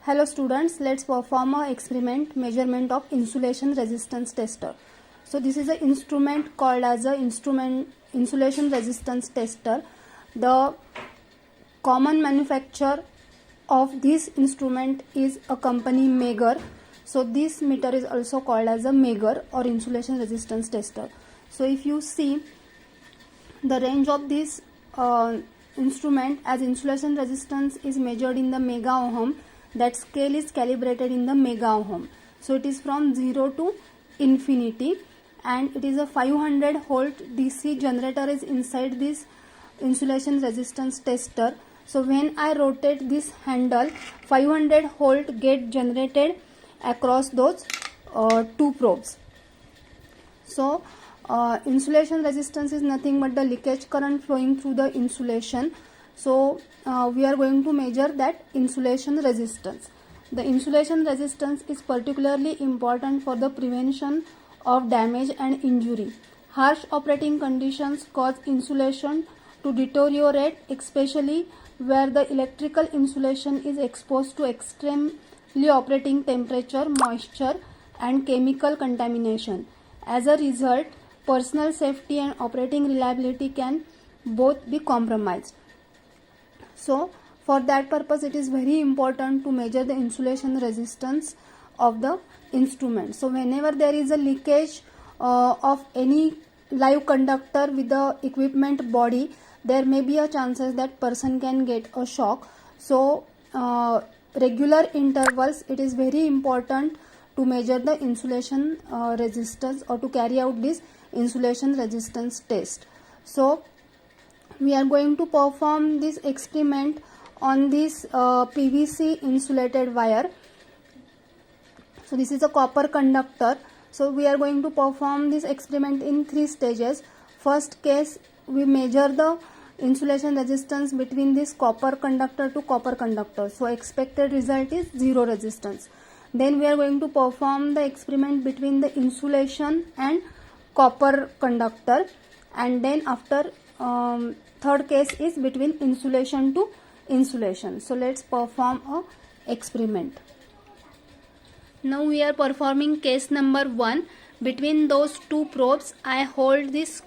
Hello students, let's perform a experiment measurement of insulation resistance tester. So this is an instrument called as a insulation resistance tester. The common manufacturer of this instrument is a company Mager. So this meter is also called as a Mager or insulation resistance tester. So if you see the range of this instrument, as insulation resistance is measured in the mega ohm, that scale is calibrated in the mega ohm. So it is from 0 to infinity, and it is a 500 volt DC generator is inside this insulation resistance tester. So when I rotate this handle, 500 volt get generated across those two probes. So insulation resistance is nothing but the leakage current flowing through the insulation. So we are going to measure that insulation resistance. The insulation resistance is particularly important for the prevention of damage and injury. Harsh operating conditions cause insulation to deteriorate, especially where the electrical insulation is exposed to extremely operating temperature, moisture and chemical contamination. As a result, personal safety and operating reliability can both be compromised. So for that purpose, it is very important to measure the insulation resistance of the instrument. So whenever there is a leakage of any live conductor with the equipment body, there may be a chances that person can get a shock. So regular intervals, it is very important to measure the insulation resistance or to carry out this insulation resistance test. So we are going to perform this experiment on this PVC insulated wire. So this is a copper conductor. So we are going to perform this experiment in 3 stages. First case, we measure the insulation resistance between this copper conductor to copper conductor. So expected result is 0 resistance. Then we are going to perform the experiment between the insulation and copper conductor, and then after third case is between insulation to insulation. So let's perform a experiment. Now we are performing case number 1. Between those two probes, I hold this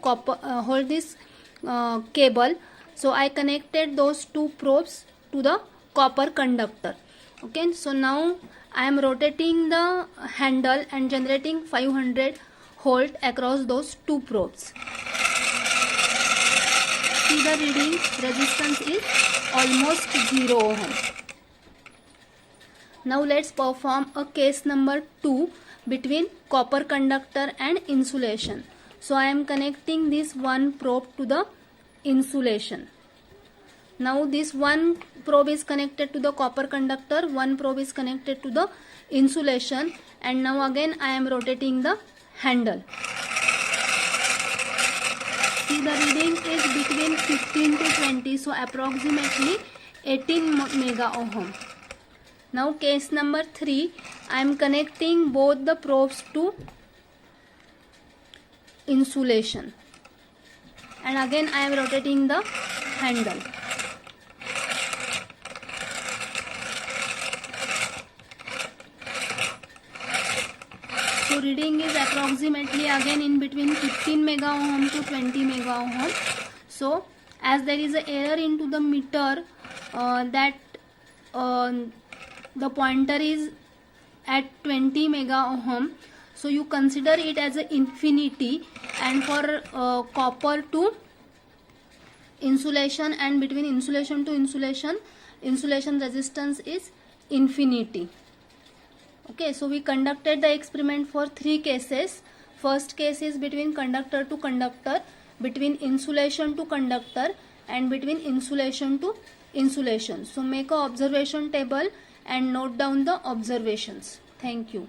cable. So I connected those two probes to the copper conductor. Okay, so now I am rotating the handle and generating 500 volt across those two probes. See the reading, resistance is almost 0 ohm. Now let's perform a case number 2 between copper conductor and insulation. So I am connecting this one probe to the insulation. Now this one probe is connected to the copper conductor, one probe is connected to the insulation, and now again I am rotating the handle. See the reading is between 15 to 20, so approximately 18 mega ohm. Now case number 3, I am connecting both the probes to insulation, and again I am rotating the handle. So reading is approximately again in between 15 mega ohm to 20 mega ohm. So as there is an error into the meter, the pointer is at 20 mega ohm, so you consider it as an infinity, and for copper to insulation and between insulation to insulation, insulation resistance is infinity. Okay, so we conducted the experiment for 3 cases. First case is between conductor to conductor, between insulation to conductor, and between insulation to insulation. So make a observation table and note down the observations. Thank you.